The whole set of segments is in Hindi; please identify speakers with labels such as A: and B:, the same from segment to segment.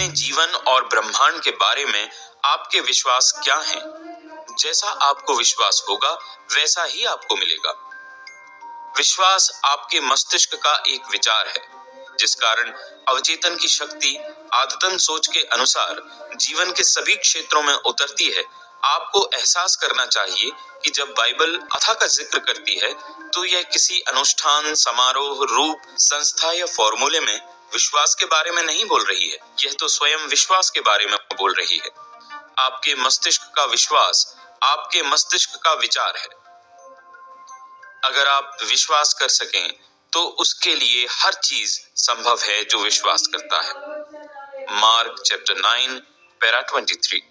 A: अपने जीवन और ब्रह्मांड के बारे में आपके विश्वास क्या हैं? जैसा आपको विश्वास होगा वैसा ही आपको मिलेगा। विश्वास आपके मस्तिष्क का एक विचार है, जिस कारण अवचेतन की शक्ति आदतन सोच के अनुसार जीवन के सभी क्षेत्रों में उतरती है। आपको एहसास करना चाहिए कि जब बाइबल अथा का जिक्र करती है तो यह किसी अनुष्ठान, समारोह, रूप, संस्था या फॉर्मूले में विश्वास के बारे में नहीं बोल रही है। यह तो स्वयं विश्वास के बारे में बोल रही है। आपके मस्तिष्क का विश्वास आपके मस्तिष्क का विचार है। अगर आप विश्वास कर सकें तो उसके लिए हर चीज संभव है जो विश्वास करता है। Mark chapter 9 para 23।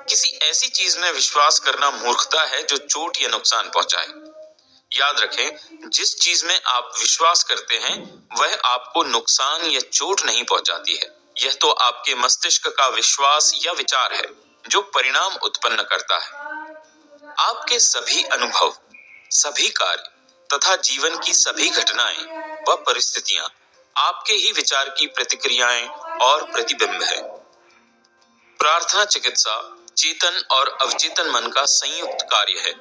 A: किसी ऐसी चीज में विश्वास करना मूर्खता है जो चोट या नुकसान पहुंचाए। याद रखें, जिस चीज में आप विश्वास करते हैं वह आपको नुकसान या चोट नहीं पहुंचाती है। यह तो आपके मस्तिष्क का विश्वास या विचार है जो परिणाम उत्पन्न करता है। आपके सभी अनुभव, सभी कार्य तथा जीवन की सभी घटनाएं व परिस्थितियां आपके ही विचार की प्रतिक्रियाएं और प्रतिबिंब है। प्रार्थना चिकित्सा चेतन और अवचेतन मन का संयुक्त कार्य है,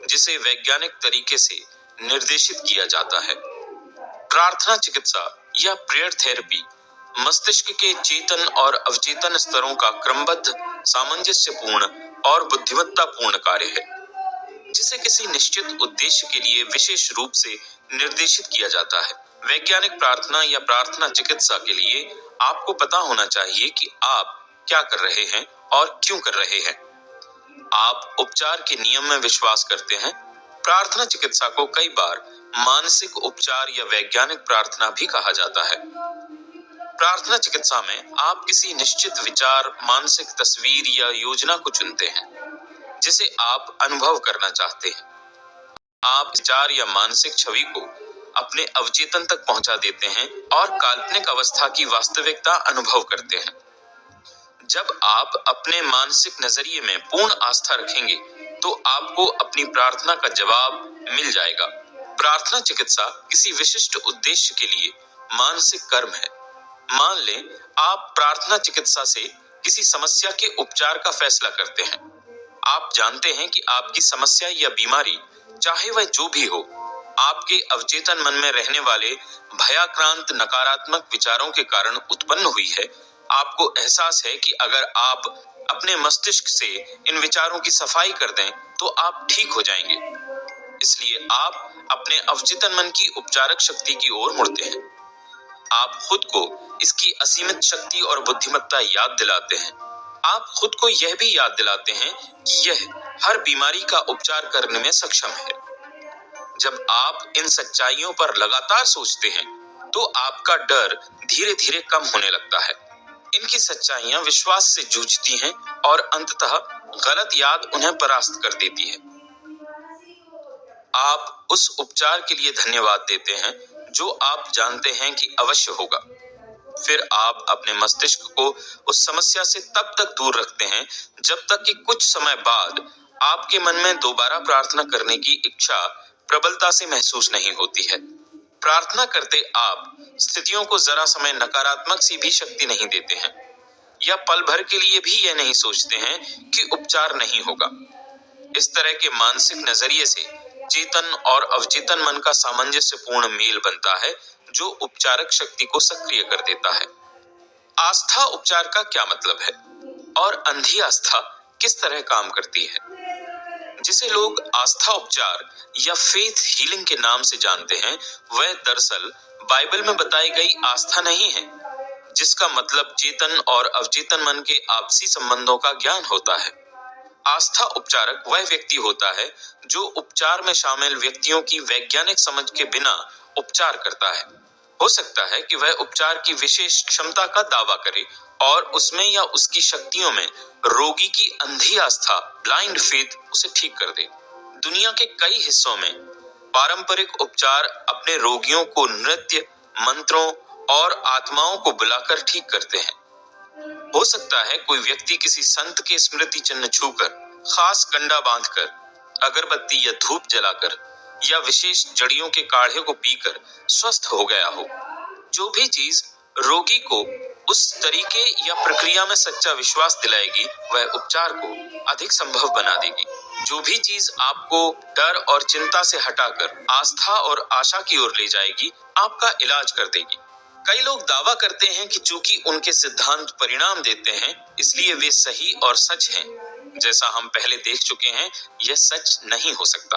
A: जिसे वैज्ञानिक तरीके से निर्देशित किया जाता है। प्रार्थना चिकित्सा या प्रेयर थेरेपी मस्तिष्क के चेतन और अवचेतन स्तरों का क्रमबद्ध, सामंजस्यपूर्ण और बुद्धिमत्तापूर्ण कार्य है, जिसे किसी निश्चित उद्देश्य के लिए विशेष रूप से निर्देशित किया जाता है। वैज्ञानिक प्रार्थना या प्रार्थना चिकित्सा के लिए आपको पता होना चाहिए कि आप क्या कर रहे हैं और क्यों कर रहे हैं। आप उपचार के नियम में विश्वास करते हैं। प्रार्थना चिकित्सा को कई बार मानसिक उपचार या वैज्ञानिक प्रार्थना भी कहा जाता है। प्रार्थना चिकित्सा में आप किसी निश्चित विचार, मानसिक तस्वीर या योजना को चुनते हैं जिसे आप अनुभव करना चाहते हैं। आप विचार या मानसिक छवि को अपने अवचेतन तक पहुंचा देते हैं और काल्पनिक अवस्था की वास्तविकता अनुभव करते हैं। जब आप अपने मानसिक नजरिए में पूर्ण आस्था रखेंगे तो आपको अपनी प्रार्थना का जवाब मिल जाएगा। प्रार्थना चिकित्सा किसी विशिष्ट उद्देश्य के लिए मानसिक कर्म है। मान लें आप प्रार्थना चिकित्सा से किसी समस्या के उपचार का फैसला करते हैं। आप जानते हैं कि आपकी समस्या या बीमारी, चाहे वह जो भी हो, आपके अवचेतन मन में रहने वाले भयाक्रांत नकारात्मक विचारों के कारण उत्पन्न हुई है। आपको एहसास है कि अगर आप अपने मस्तिष्क से इन विचारों की सफाई कर दें तो आप ठीक हो जाएंगे। इसलिए आप अपने अवचेतन मन की उपचारक शक्ति की ओर मुड़ते हैं। आप खुद को इसकी असीमित शक्ति और बुद्धिमत्ता याद दिलाते हैं। आप खुद को यह भी याद दिलाते हैं कि यह हर बीमारी का उपचार करने में सक्षम है। जब आप इन सच्चाइयों पर लगातार सोचते हैं तो आपका डर धीरे धीरे कम होने लगता है। इनकी सच्चाइयां विश्वास से जूझती हैं और अंततः गलत याद उन्हें परास्त कर देती है। आप उस उपचार के लिए धन्यवाद देते हैं जो आप जानते हैं कि अवश्य होगा। फिर आप अपने मस्तिष्क को उस समस्या से तब तक दूर रखते हैं जब तक कि कुछ समय बाद आपके मन में दोबारा प्रार्थना करने की इच्छा प्रबलता से महसूस नहीं होती है। प्रार्थना करते आप स्थितियों को जरा समय नकारात्मक सी भी शक्ति नहीं देते हैं या पल भर के लिए भी यह नहीं सोचते हैं कि उपचार नहीं होगा। इस तरह के मानसिक नजरिए से चेतन और अवचेतन मन का सामंजस्यपूर्ण मेल बनता है जो उपचारक शक्ति को सक्रिय कर देता है। आस्था उपचार का क्या मतलब है और अंधी आस्था किस तरह काम करती है? जिसे लोग आस्था उपचार या फेथ हीलिंग के नाम से जानते हैं, वह दरअसल बाइबल में बताई गई आस्था नहीं है, जिसका मतलब चेतन और अवचेतन मन के आपसी संबंधों का ज्ञान होता है। आस्था उपचारक वह व्यक्ति होता है जो उपचार में शामिल व्यक्तियों की वैज्ञानिक समझ के बिना उपचार करता है। हो सकता है कि वह उपचार की विशेष क्षमता का दावा करे और उसमें या उसकी शक्तियों में रोगी की अंधी आस्था, ब्लाइंड फेथ, उसे ठीक कर दे। दुनिया के कई हिस्सों में पारंपरिक उपचार अपने रोगियों को नृत्य, मंत्रों और आत्माओं को बुलाकर ठीक करते हैं। हो सकता है कोई व्यक्ति किसी संत के स्मृति चिन्ह छूकर, खास कंडा बांधकर, अगरबत्ती या धूप जलाकर या विशेष जड़ियों के काढ़े को पीकर स्वस्थ हो गया हो। जो भी चीज रोगी को उस तरीके या प्रक्रिया में सच्चा विश्वास दिलाएगी, वह उपचार को अधिक संभव बना देगी। जो भी चीज आपको डर और चिंता से हटाकर आस्था और आशा की ओर ले जाएगी, आपका इलाज कर देगी। कई लोग दावा करते हैं कि चूंकि उनके सिद्धांत परिणाम देते हैं, इसलिए वे सही और सच हैं। जैसा हम पहले देख चुके हैं, यह सच नहीं हो सकता।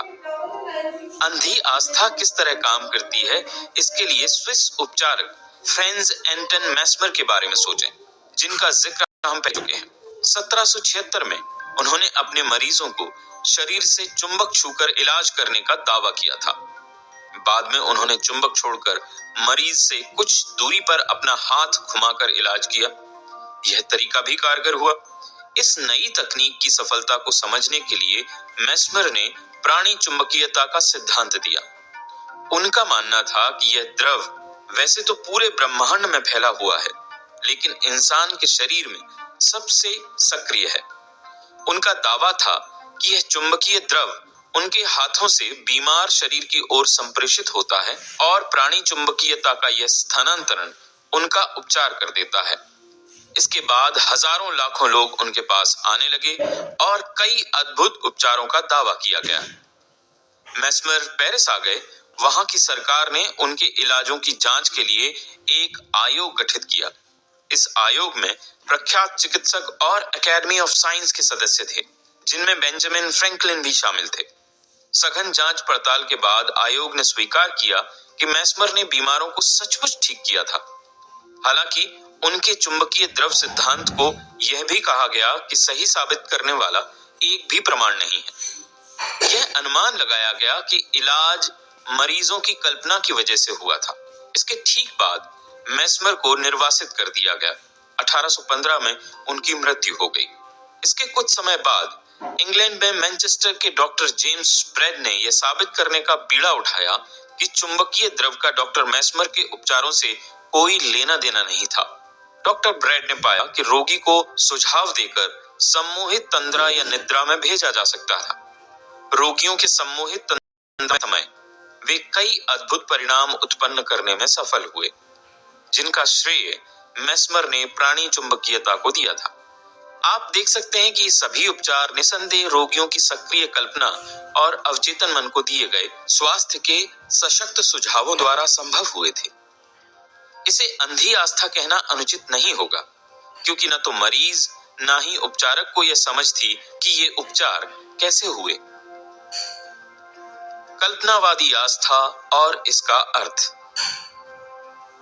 A: अंधी आस्था किस तरह काम करती है, इसके लिए स्विस उपचारक फ्रांज एंटन मेस्मर के बारे में सोचें, जिनका जिक्र हम पढ़ चुके हैं। 1776 में उन्होंने अपने मरीजों को शरीर से चुंबक छूकर इलाज करने का दावा किया था। बाद में उन्होंने चुंबक छोड़कर मरीज से कुछ दूरी पर अपना हाथ घुमाकर इलाज किया। यह तरीका भी कारगर हुआ। इस नई तकनीक की सफलता को समझने के लिए मेस्मर ने प्राणी चुंबकीयता का सिद्धांत दिया। उनका मानना था कि यह द्रव वैसे तो पूरे ब्रह्मांड में फैला हुआ है, लेकिन इंसान के शरीर में सबसे सक्रिय है। उनका दावा था कि यह चुंबकीय द्रव उनके हाथों से बीमार शरीर की ओर संप्रेषित होता है और प्राणी चुंबकीयता का यह स्थानांतरण उनका उपचार कर देता है। इसके बाद हजारों लाखों लोग उनके पास आने लगे और कई अद्भुत उपचारों का दावा किया गया। मेस्मर पेरिस आ गए। वहां की सरकार ने उनके इलाजों की जांच के लिए एक आयोग गठित किया। इस आयोग में प्रख्यात चिकित्सक और एकेडमी ऑफ साइंस के सदस्य थे, जिनमें बेंजामिन फ्रैंकलिन भी शामिल थे। सघन जांच पड़ताल के बाद आयोग ने स्वीकार किया कि मेस्मर ने बीमारों को सचमुच ठीक किया था। हालांकि उनके चुंबकीय द्रव सिद्धांत को यह भी कहा गया कि सही साबित करने वाला एक भी प्रमाण नहीं है। यह अनुमान लगाया गया कि इलाज मरीजों की कल्पना की वजह से हुआ था। इसके ठीक बाद मेस्मर को निर्वासित कर दिया गया। 1815 में उनकी मृत्यु हो गई। इसके कुछ समय बाद इंग्लैंड में मैनचेस्टर के डॉक्टर जेम्स ब्रेड ने यह साबित करने का बीड़ा उठाया कि चुंबकीय द्रव का डॉक्टर मेस्मर के उपचारों से कोई लेना देना नहीं था। डॉक्टर ब्रेड ने पाया कि रोगी को सुझाव देकर सम्मोहित तंद्रा या निद्रा में भेजा जा सकता था। रोगियों के सम्मोहित तंद्रा समय वे कई अद्भुत परिणाम उत्पन्न करने में सफल हुए, जिनका श्रेय मेस्मर ने प्राणी चुंबकीयता को दिया था। आप देख सकते हैं कि ये सभी उपचार निसंदेह रोगियों की सक्रिय कल्पना और अवचेतन मन को दिए गए स्वास्थ्य के सशक्त सुझावों द्वारा संभव हुए थे। इसे अंधी आस्था कहना अनुचित नहीं होगा, क्योंकि न तो मरीज ना ही उपचारक को यह समझ थी कि ये उपचार कैसे हुए। कल्पनावादी आस्था और इसका अर्थ।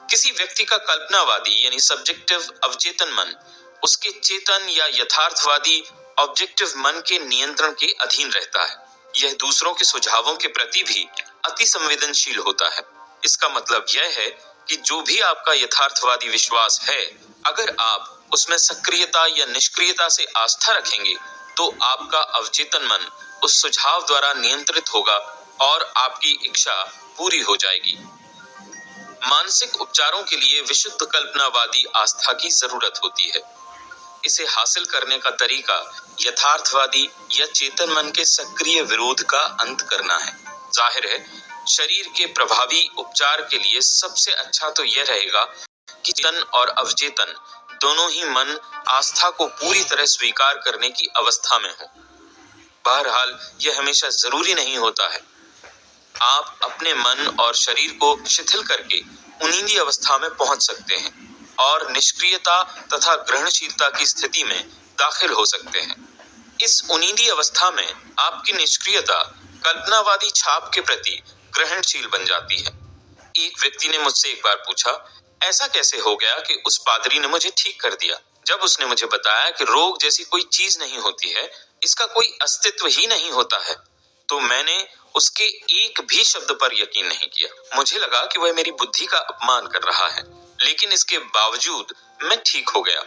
A: किसी व्यक्ति का कल्पनावादी यानी सब्जेक्टिव अवचेतन मन उसके चेतन या यथार्थवादी ऑब्जेक्टिव मन के नियंत्रण के अधीन रहता है। यह दूसरों के सुझावों के प्रति भी अति संवेदनशील होता है। इसका मतलब यह है कि जो भी आपका यथार्थवादी विश्वास है, अगर आप उसमें सक्रियता या निष्क्रियता से आस्था रखेंगे, तो आपका अवचेतन मन उस सुझाव द्वारा नियंत्रित होगा और आपकी इच्छा पूरी हो जाएगी। मानसिक उपचारों के लिए विशुद्ध कल्पनावादी आस्था की जरूरत होती है। इसे हासिल करने का तरीका यथार्थवादी या चेतन मन के सक्रिय विरोध का अंत करना है। जाहिर है, शरीर के प्रभावी उपचार के लिए सबसे अच्छा तो यह रहेगा कि चेतन और अवचेतन दोनों ही मन आस्था को पूरी तरह स्वीकार करने की अवस्था में हो। बहरहाल, यह हमेशा जरूरी नहीं होता है। आप अपने मन और शरीर को शिथिल करके उन्नीदी अवस्था में पहुंच सकते हैं और निष्क्रियता तथा ग्रहणशीलता की स्थिति में दाखिल हो सकते हैं। इस उन्नीदी अवस्था में आपकी निष्क्रियता कल्पनावादी छाप के प्रति ग्रहणशील बन जाती है। एक व्यक्ति ने मुझसे एक बार पूछा, ऐसा कैसे हो गया कि उस पादरी ने मुझे ठीक कर दिया? जब उसने मुझे बताया कि रोग जैसी कोई चीज नहीं होती है, इसका कोई अस्तित्व ही नहीं होता है, तो मैंने उसके एक भी शब्द पर यकीन नहीं किया। मुझे लगा कि वह मेरी बुद्धि का अपमान कर रहा है, लेकिन इसके बावजूद मैं ठीक हो गया।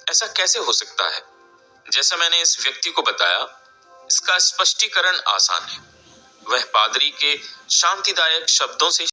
A: ऐसा कैसे हो सकता है? जैसा मैंने इस व्यक्ति को बताया, इसका स्पष्टीकरण आसान है। वह पादरी के शांतिदायक शब्दों से